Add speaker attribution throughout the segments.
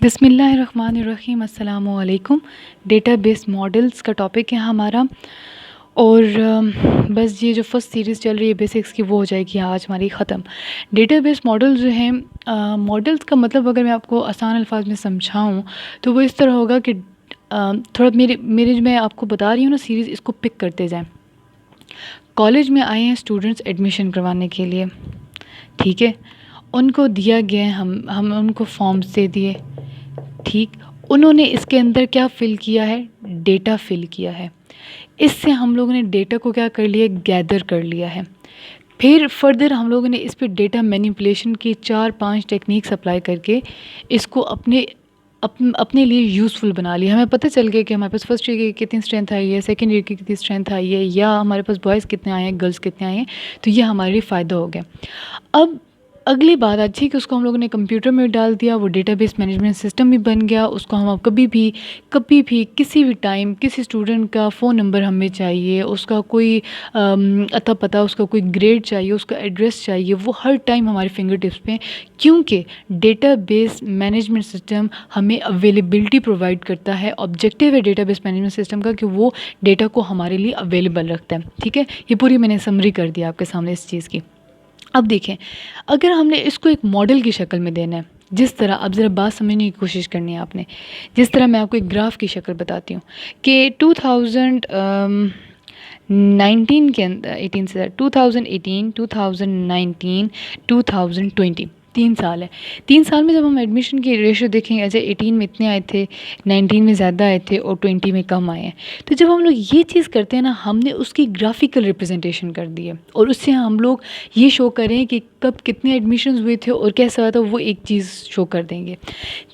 Speaker 1: बिस्मिल्लाहिर्रहमानिर्रहीम अस्सलामुअलैकुम। Database models का टॉपिक है हमारा। और बस ये जो फर्स्ट सीरीज़ चल रही है बेसिक्स की वो हो जाएगी आज हमारी ख़त्म। डेटाबेस मॉडल जो हैं, मॉडल्स का मतलब अगर मैं आपको आसान अल्फाज में समझाऊं तो वो इस तरह होगा कि थोड़ा मेरे जो मैं आपको बता रही हूँ ना सीरीज़, इसको पिक करते जाएं। कॉलेज में आए हैं स्टूडेंट्स एडमिशन करवाने के लिए, ठीक है। उनको दिया गया है, हम उनको फॉर्म्स दे दिए, ठीक। उन्होंने इसके अंदर क्या फ़िल किया है? डेटा फ़िल किया है। इससे हम लोगों ने डेटा को क्या कर लिया? गैदर कर लिया है। फिर फर्दर हम लोगों ने इस पे डेटा मैनिपुलेशन की 4-5 टेक्निक्स अप्लाई करके इसको अपने लिए यूज़फुल बना लिया। हमें पता चल गया कि हमारे पास फर्स्ट ईयर की कितनी स्ट्रेंथ आई है, सेकेंड ईयर की कितनी स्ट्रेंथ आई है, या हमारे पास बॉयज़ कितने आए हैं, गर्ल्स कितने आए हैं। तो ये हमारे लिए फ़ायदा हो गया। अब अगली बात अच्छी कि उसको हम लोगों ने कंप्यूटर में डाल दिया, वो डेटाबेस मैनेजमेंट सिस्टम भी बन गया। उसको हम कभी भी किसी भी टाइम किसी स्टूडेंट का फ़ोन नंबर हमें चाहिए, उसका कोई अता पता, उसका कोई ग्रेड चाहिए, उसका एड्रेस चाहिए, वो हर टाइम हमारे फिंगर टिप्स पे, क्योंकि डेटाबेस मैनेजमेंट सिस्टम हमें अवेलेबिलिटी प्रोवाइड करता है। ऑब्जेक्टिव है डेटाबेस मैनेजमेंट सिस्टम का कि वो डेटा को हमारे लिए अवेलेबल रखता है, ठीक है। ये पूरी मैंने समरी कर दिया आपके सामने इस चीज़ की। अब देखें, अगर हमने इसको एक मॉडल की शक्ल में देना है, जिस तरह, अब ज़रा बात समझने की कोशिश करनी है आपने। जिस तरह मैं आपको एक ग्राफ की शक्ल बताती हूँ कि 2019 के अंदर 18 से 2018, 2019, 2020 3 साल है। 3 साल में जब हम एडमिशन की रेशो देखेंगे, ऐसे 18 में इतने आए थे, 19 में ज़्यादा आए थे और 20 में कम आए हैं। तो जब हम लोग ये चीज़ करते हैं ना, हमने उसकी ग्राफिकल रिप्रेजेंटेशन कर दी है और उससे हम लोग ये शो करें कि कब कितने एडमिशन्स हुए थे और कैसा हुआ था, वो एक चीज़ शो कर देंगे।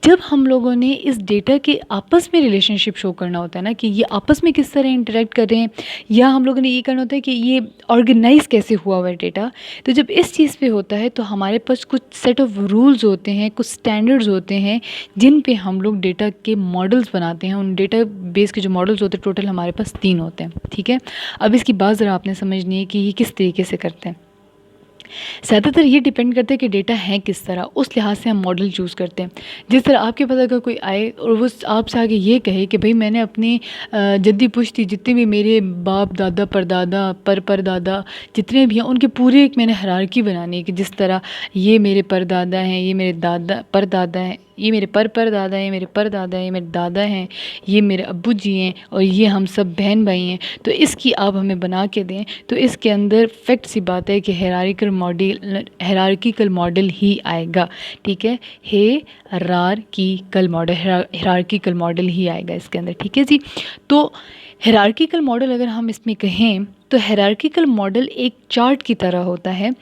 Speaker 1: जब हम लोगों ने इस डेटा के आपस में रिलेशनशिप शो करना होता है ना, कि ये आपस में किस तरह इंटरेक्ट कर रहे हैं, या हम लोगों ने ये करना होता है कि ये ऑर्गेनाइज कैसे हुआ हुआ है डेटा। तो जब इस चीज़ पे होता है तो हमारे पास कुछ सेट ऑफ रूल्स होते हैं, कुछ स्टैंडर्ड्स होते हैं, जिन पे हम लोग डेटा के मॉडल्स बनाते हैं। उन डेटा बेस के जो मॉडल्स होते हैं टोटल हमारे पास 3 होते हैं, ठीक है। अब इसकी बात ज़रा आपने समझनी है कि ये किस तरीके से करते हैं। ज़्यादातर ये डिपेंड करता है कि डेटा है किस तरह, उस लिहाज से हम मॉडल चूज़ करते हैं। जिस तरह आपके पास अगर कोई आए और वो आपसे आगे ये कहे कि भाई मैंने अपनी जद्दी पुश्ती जितने भी मेरे बाप दादा परदादा परदादा जितने भी हैं, उनके पूरे एक मैंने हायरार्की बनानी है कि जिस तरह ये मेरे परदादा हैं, ये मेरे दादा परदादा हैं, ये मेरे परदादा हैं, मेरे परदादा हैं, ये मेरे दादा हैं, ये मेरे अब्बू जी हैं, और ये हम सब बहन भाई हैं। तो इसकी आप हमें बना के दें तो इसके अंदर फैक्ट सी बात है कि हायरार्किकल मॉडल ही आएगा, ठीक है। हायरार्किकल मॉडल ही आएगा इसके अंदर, ठीक है जी। तो हायरार्किकल मॉडल अगर हम इसमें कहें तो हायरार्किकल मॉडल एक चार्ट की तरह होता है,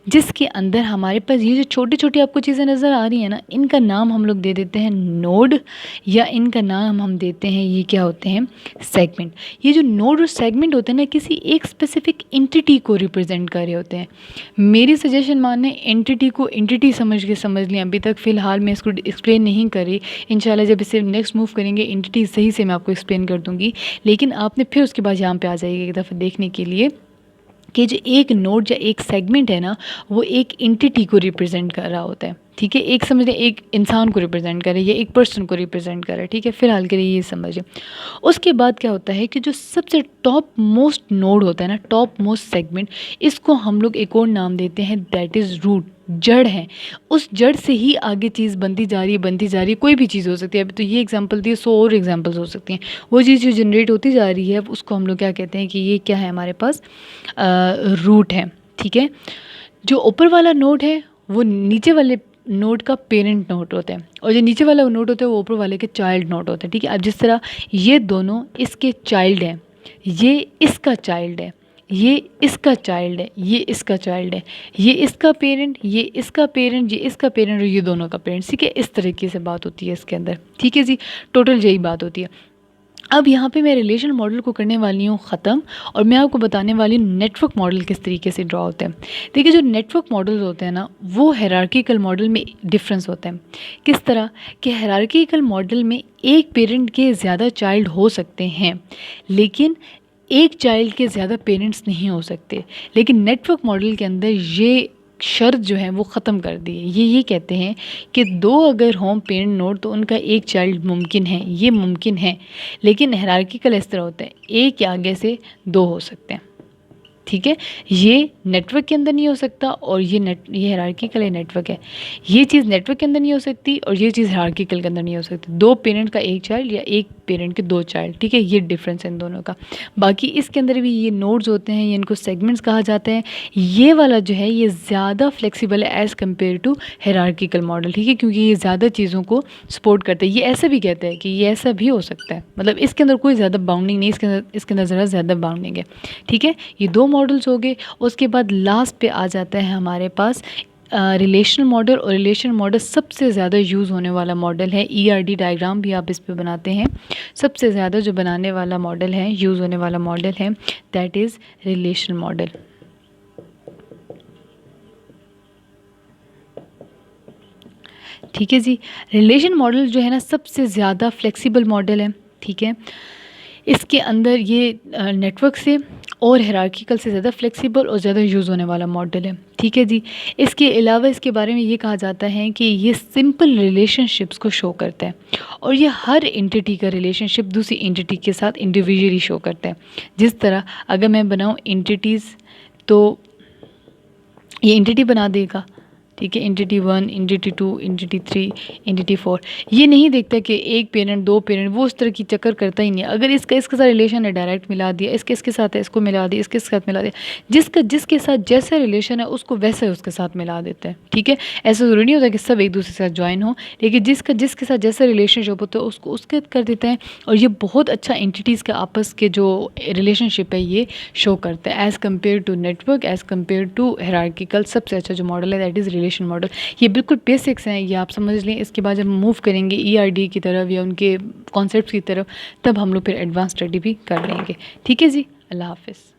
Speaker 1: जिसके अंदर हमारे पास ये जो छोटी छोटी आपको चीज़ें नज़र आ रही हैं ना, इनका नाम हम लोग दे देते हैं नोड, या इनका नाम हम देते हैं, ये क्या होते हैं? सेगमेंट। ये जो नोड और सेगमेंट होते हैं ना, किसी एक स्पेसिफिक एंटिटी को रिप्रेजेंट कर रहे होते हैं। मेरी सजेशन माने एंटिटी को एंटिटी समझ लें। अभी तक फ़िलहाल मैं इसको एक्सप्लेन नहीं करी, इंशाल्लाह जब इसे नेक्स्ट मूव करेंगे एंटिटी सही से मैं आपको एक्सप्लेन कर दूँगी। लेकिन आपने फिर उसके बाद यहाँ पे आ जाइएगा एक दफ़ा देखने के लिए कि जो एक नोड या एक सेगमेंट है ना, वो एक एंटिटी को रिप्रेजेंट कर रहा होता है, ठीक है। एक समझ लें एक इंसान को रिप्रेजेंट करे या एक पर्सन को रिप्रेजेंट करे, ठीक है। फिलहाल के लिए ये समझिए। उसके बाद क्या होता है कि जो सबसे टॉप मोस्ट नोड होता है ना, टॉप मोस्ट सेगमेंट, इसको हम लोग एक और नाम देते हैं, दैट इज़ रूट, जड़ है। उस जड़ से ही आगे चीज़ बनती जा रही है। कोई भी चीज़ हो सकती है। अभी तो ये एग्जांपल दिए, 100 और एग्जांपल्स हो सकती हैं। वो चीज़ जो जनरेट होती जा रही है उसको हम लोग क्या कहते हैं कि ये क्या है, हमारे पास रूट है, ठीक है। जो ऊपर वाला नोड है वो नीचे वाले नोड का पेरेंट नोड होता है, और जो नीचे वाला नोड होता है वो ऊपर वाले के चाइल्ड नोड होता है, ठीक है। अब जिस तरह ये दोनों इसके चाइल्ड हैं, ये इसका चाइल्ड है, ये इसका चाइल्ड है, ये इसका चाइल्ड है, ये इसका पेरेंट, ये इसका पेरेंट, ये इसका पेरेंट, और ये दोनों का पेरेंट, ठीक है। इस तरीके से बात होती है इसके अंदर, ठीक है जी। टोटल यही बात होती है। अब यहाँ पे मैं रिलेशनल मॉडल को करने वाली हूँ ख़त्म, और मैं आपको बताने वाली हूँ नेटवर्क मॉडल किस तरीके से ड्रॉ होते हैं। देखिए, जो नेटवर्क मॉडल्स होते हैं ना, वो हायरार्किकल मॉडल में डिफरेंस होते हैं। किस तरह कि हायरार्किकल मॉडल में एक पेरेंट के ज़्यादा चाइल्ड हो सकते हैं, लेकिन एक चाइल्ड के ज़्यादा पेरेंट्स नहीं हो सकते। लेकिन नेटवर्क मॉडल के अंदर ये शर्त जो है वो ख़त्म कर दी है। ये कहते हैं कि दो अगर हों पेरेंट नोड तो उनका एक चाइल्ड मुमकिन है, ये मुमकिन है, लेकिन हायरार्किकल इस तरह होता है, एक या आगे से दो हो सकते हैं, ठीक है। ये नेटवर्क के अंदर नहीं हो सकता और ये हायरार्किकल नेटवर्क है। ये चीज़ नेटवर्क के अंदर नहीं हो सकती और ये चीज़ हायरार्किकल के अंदर नहीं हो सकती। दो पेरेंट का एक चाइल्ड या एक पेरेंट के दो चाइल्ड, ठीक है, ये डिफरेंस है इन दोनों का। बाकी इसके अंदर भी ये नोड्स होते हैं, ये इनको सेगमेंट्स कहा जाते हैं। ये वाला जो है ये ज़्यादा फ्लेक्सिबल है as compared to hierarchical model, ठीक है, क्योंकि ये ज़्यादा चीज़ों को सपोर्ट करते हैं। ये ऐसा भी कहते हैं कि ये ऐसा भी हो सकता है, मतलब इसके अंदर कोई ज़्यादा बाउंडिंग नहीं, इसके अंदर ज़रा ज़्यादा बाउंडिंग है, ठीक है। ये दो मॉडल्स हो गए। उसके बाद लास्ट पे आ जाता है हमारे पास रिलेशनल मॉडल, और रिलेशनल मॉडल सबसे ज़्यादा यूज़ होने वाला मॉडल है। ERD डायग्राम भी आप इस पे बनाते हैं। सबसे ज़्यादा जो बनाने वाला मॉडल है, यूज़ होने वाला मॉडल है, दैट इज़ रिलेशनल मॉडल। ठीक है जी। रिलेशन मॉडल जो है ना सबसे ज़्यादा फ्लेक्सिबल मॉडल है, ठीक है। इसके अंदर ये नेटवर्क से और हायरार्किकल से ज़्यादा फ्लेक्सिबल और ज़्यादा यूज़ होने वाला मॉडल है, ठीक है जी। इसके अलावा इसके बारे में ये कहा जाता है कि ये सिंपल रिलेशनशिप्स को शो करता है और ये हर एंटिटी का रिलेशनशिप दूसरी एंटिटी के साथ इंडिविजुअली शो करता है। जिस तरह अगर मैं बनाऊँ एंटिटीज़ तो ये एंटिटी बना देगा, ठीक है, एंटिटी 1, एंटिटी 2, एंटिटी 3, एंटिटी 4। ये नहीं देखता कि एक पेरेंट, दो पेरेंट, वो उस तरह की चक्कर करता ही नहीं है। अगर इसका इसके साथ रिलेशन है डायरेक्ट मिला दिया, इसके साथ है इसको मिला दिया, इसके साथ मिला दिया, जिसके साथ जैसा रिलेशन है उसको वैसे उसके साथ मिला देता है, ठीक है। ऐसा ज़रूरी नहीं होता कि सब एक दूसरे के साथ ज्वाइन हो, लेकिन जिसके साथ जैसा रिलेशनशिप होता है उसको उसके कर देता है। और ये बहुत अच्छा एंटिटीज़ के आपस के जो रिलेशनशिप है ये शो करता है as compared to network, as compared to hierarchical. सबसे अच्छा जो मॉडल है दैट इज़ रिलेशन मॉडल। ये बिल्कुल बेसिक्स हैं, ये आप समझ लें। इसके बाद जब मूव करेंगे ERD की तरफ या उनके कॉन्सेप्ट्स की तरफ, तब हम लोग फिर एडवांस स्टडी भी कर लेंगे, ठीक है जी। अल्लाह हाफ़िज़।